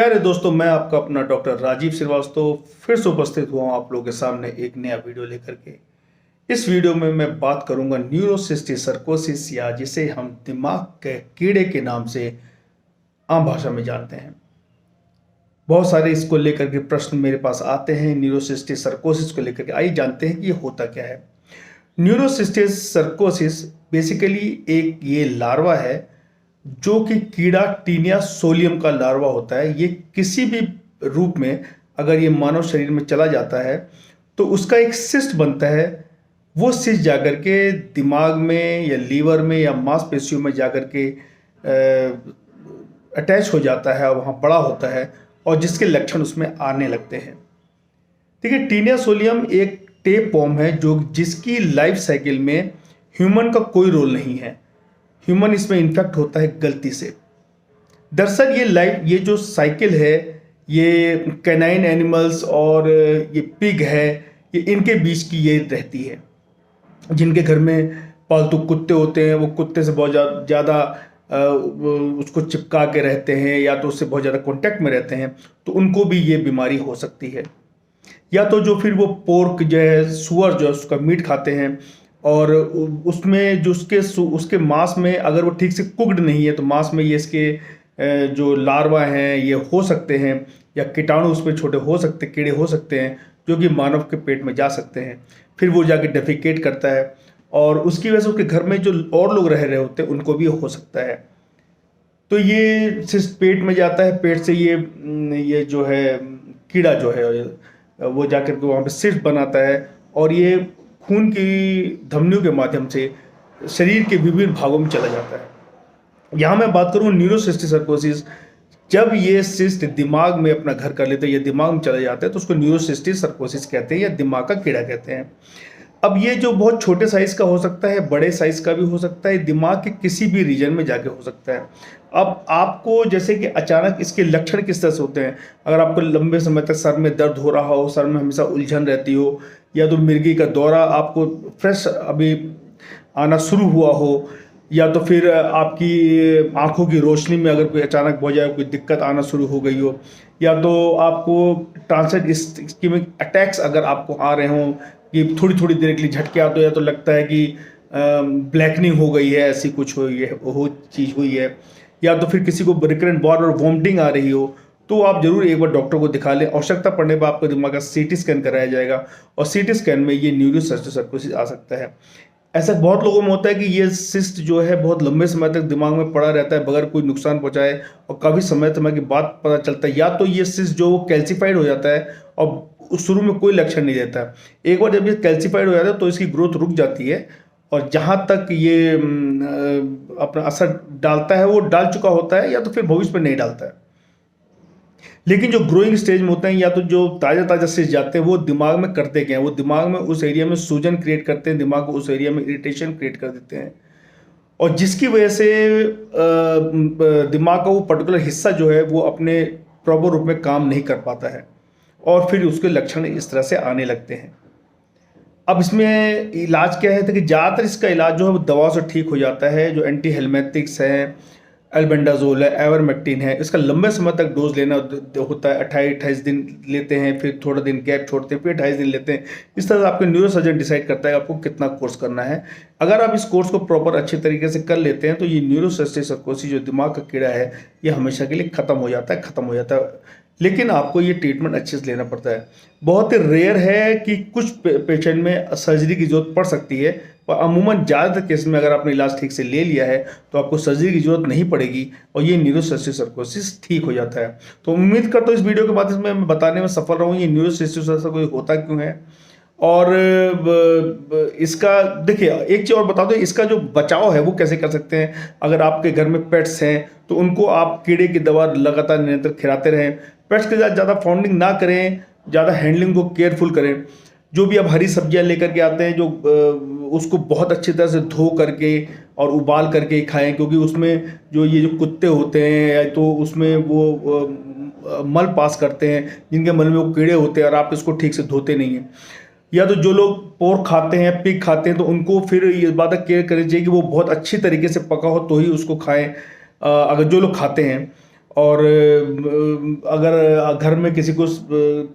प्यारे दोस्तों, मैं आपका अपना डॉक्टर राजीव श्रीवास्तव फिर से उपस्थित हुआ हूं आप लोगों के सामने एक नया वीडियो लेकर के। इस वीडियो में मैं बात करूंगा न्यूरोसिस्टिक सर्कोसिस, या जिसे हम दिमाग के कीड़े के नाम से आम भाषा में जानते हैं। बहुत सारे इसको लेकर के प्रश्न मेरे पास आते हैं न्यूरोसिस्टिक सर्कोसिस को लेकर के। आइए जानते हैं कि ये होता क्या है। न्यूरोसिस्टिक सर्कोसिस बेसिकली एक ये लार्वा है जो कि कीड़ा टीनिया सोलियम का लार्वा होता है। ये किसी भी रूप में अगर ये मानव शरीर में चला जाता है तो उसका एक सिस्ट बनता है। वो सिस्ट जाकर के दिमाग में या लीवर में या मांसपेशियों में जाकर के अटैच हो जाता है, वहाँ बड़ा होता है और जिसके लक्षण उसमें आने लगते हैं। ठीक है, टीनिया सोलियम एक टेप फॉर्म है जिसकी लाइफ साइकिल में ह्यूमन का कोई रोल नहीं है। ह्यूमन इसमें इन्फेक्ट होता है गलती से। दरअसल ये जो साइकिल है, ये कैनाइन एनिमल्स और ये पिग है, ये इनके बीच की ये रहती है। जिनके घर में पालतू कुत्ते होते हैं, वो कुत्ते से बहुत ज़्यादा उसको चिपका के रहते हैं या तो उससे बहुत ज़्यादा कांटेक्ट में रहते हैं, तो उनको भी ये बीमारी हो सकती है। या तो जो फिर वो पोर्क जो है, सुअर जो है, उसका मीट खाते हैं और उसमें जो उसके मांस में अगर वो ठीक से कुक्ड नहीं है तो मांस में ये इसके जो लार्वा हैं ये हो सकते हैं, या कीटाणु उसमें छोटे हो सकते, कीड़े हो सकते हैं जो कि मानव के पेट में जा सकते हैं। फिर वो जाके डेफिकेट करता है और उसकी वजह से उसके घर में जो और लोग रह रहे होते हैं उनको भी हो सकता है। तो ये सिर्फ पेट में जाता है, पेट से ये जो है कीड़ा जो है वो जाकर के वहाँ पे सिस्ट बनाता है और ये खून की धमनियों के माध्यम से शरीर के विभिन्न भागों में चला जाता है। यहाँ मैं बात करूँ न्यूरोसिस्टिक सर्कोसिस, जब ये सिस्ट दिमाग में अपना घर कर लेते हैं या दिमाग में चले जाते हैं तो उसको न्यूरोसिस्टिक सर्कोसिस कहते हैं या दिमाग का कीड़ा कहते हैं। अब ये जो बहुत छोटे साइज का हो सकता है, बड़े साइज का भी हो सकता है, दिमाग के किसी भी रीजन में जाके हो सकता है। अब आपको जैसे कि अचानक इसके लक्षण किस तरह से होते हैं, अगर आपको लंबे समय तक सर में दर्द हो रहा हो, सर में हमेशा उलझन रहती हो, या तो मिर्गी का दौरा आपको फ्रेश अभी आना शुरू हुआ हो, या तो फिर आपकी आंखों की रोशनी में अगर कोई अचानक बहुत ज़्यादा कोई दिक्कत आना शुरू हो गई हो, या तो आपको ट्रांसिट इस्केमिक अटैक्स अगर आपको आ रहे हों कि थोड़ी थोड़ी देर के लिए झटके आते हो, या तो लगता है कि ब्लैकनिंग हो गई है, ऐसी कुछ चीज़ हुई है, या तो फिर किसी को रिकरेंट बार बार वॉमिटिंग आ रही हो, तो आप जरूर एक बार डॉक्टर को दिखा लें। आवश्यकता पड़ने पर आपको दिमाग का सीटी स्कैन कराया जाएगा और सीटी स्कैन में ये न्यूरोसिस्टिक सर्कोसिस आ सकता है। ऐसा बहुत लोगों में होता है कि ये सिस्ट जो है बहुत लंबे समय तक दिमाग में पड़ा रहता है बगैर कोई नुकसान पहुंचाए, और काफ़ी समय के बाद पता चलता है। या तो ये सिस्ट जो वो कैल्सिफाइड हो जाता है और शुरू में कोई लक्षण नहीं देता है। एक बार जब ये कैल्सिफाइड हो जाता है तो इसकी ग्रोथ रुक जाती है और जहाँ तक ये अपना असर डालता है वो डाल चुका होता है, या तो फिर भविष्य में नहीं डालता है। लेकिन जो ग्रोइंग स्टेज में होते हैं या तो जो ताज़ा सिस्ट जाते हैं वो दिमाग में करते क्या है, वो दिमाग में उस एरिया में सूजन क्रिएट करते हैं, दिमाग को उस एरिया में इरिटेशन क्रिएट कर देते हैं, और जिसकी वजह से दिमाग का वो पर्टिकुलर हिस्सा जो है वो अपने प्रॉपर रूप में काम नहीं कर पाता है और फिर उसके लक्षण इस तरह से आने लगते हैं। अब इसमें इलाज क्या है कि ज़्यादातर इसका इलाज जो है वो दवा से ठीक हो जाता है। जो एंटी हेलमेटिक्स हैं, एल्बेंडाजोल है, एवरमेक्टिन है, इसका लंबे समय तक डोज लेना होता है। 28 दिन लेते हैं, फिर थोड़ा दिन गैप छोड़ते हैं, फिर 28 दिन लेते हैं। इस तरह से आपके न्यूरोसर्जन डिसाइड करता है आपको कितना कोर्स करना है। अगर आप इस कोर्स को प्रॉपर अच्छे तरीके से कर लेते हैं तो ये न्यूरोसिस्टिक सर्कोसिस जो दिमाग का कीड़ा है ये हमेशा के लिए ख़त्म हो जाता है। लेकिन आपको ये ट्रीटमेंट अच्छे से लेना पड़ता है। बहुत ही रेयर है कि कुछ पेशेंट में सर्जरी की जरूरत पड़ सकती है, पर अमूमन ज़्यादातर केस में अगर आपने इलाज ठीक से ले लिया है तो आपको सर्जरी की जरूरत नहीं पड़ेगी और ये न्यूरोसिस्टिक सर्कोसिस ठीक हो जाता है। तो उम्मीद करता हूँ इस वीडियो के बाद इसमें मैं बताने में सफल रहूँ ये न्यूरोसिस्टिक सर्कोसिस होता क्यों है। और इसका देखिए एक चीज़ और बता दो, इसका जो बचाव है वो कैसे कर सकते हैं। अगर आपके घर में पेट्स हैं तो उनको आप कीड़े की दवा लगातार निरंतर खिलाते रहें। पेट्स के साथ ज़्यादा फाउंडिंग ना करें, ज़्यादा हैंडलिंग को केयरफुल करें। जो भी आप हरी सब्जियां लेकर के आते हैं जो उसको बहुत अच्छी तरह से धो करके और उबाल करके खाएं, क्योंकि उसमें जो कुत्ते होते हैं तो उसमें वो मल पास करते हैं, जिनके मल में वो कीड़े होते हैं और आप इसको ठीक से धोते नहीं हैं। या तो जो लोग पोर्क खाते हैं, पिग खाते हैं, तो उनको फिर ये बात केयर करनी चाहिए कि वो बहुत अच्छी तरीके से पका हो तो ही उसको खाएं, अगर जो लोग खाते हैं। और अगर घर में किसी को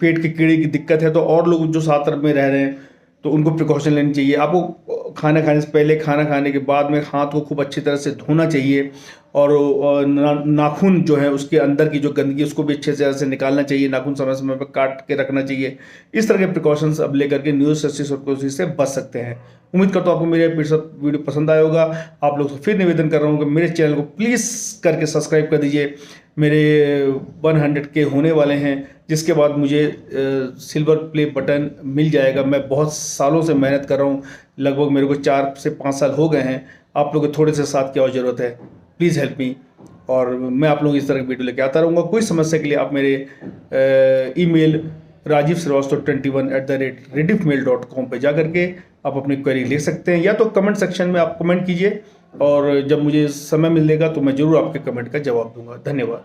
पेट के कीड़े की दिक्कत है तो और लोग जो साथ में रह रहे हैं तो उनको प्रिकॉशन लेनी चाहिए। आपको खाना खाने से पहले, खाना खाने के बाद में हाथ को खूब अच्छी तरह से धोना चाहिए और नाखून जो है उसके अंदर की जो गंदगी उसको भी अच्छे से निकालना चाहिए। नाखून समय समय पर काट के रखना चाहिए। इस तरह के प्रिकॉशंस अब लेकर के न्यूरोसिस्टिक से बच सकते हैं। उम्मीद करता हूँ आपको मेरे वीडियो पसंद आया होगा। आप लोग से फिर निवेदन कर रहा हूँ कि मेरे चैनल को प्लीज़ करके सब्सक्राइब कर दीजिए। मेरे 100K होने वाले हैं, जिसके बाद मुझे सिल्वर प्ले बटन मिल जाएगा। मैं बहुत सालों से मेहनत कर रहा हूँ, लगभग मेरे को 4 से 5 साल हो गए हैं। आप लोगों को थोड़े से साथ की और ज़रूरत है, प्लीज़ हेल्प मी। और मैं आप लोगों को इस तरह की वीडियो लेके आता रहूँगा। कोई समस्या के लिए आप मेरे ईमेल rajivsrivastava21@rediffmail.com पे जा करके आप अपनी क्वेरी लिख सकते हैं, या तो कमेंट सेक्शन में आप कमेंट कीजिए और जब मुझे समय मिलेगा तो मैं ज़रूर आपके कमेंट का जवाब दूंगा। धन्यवाद।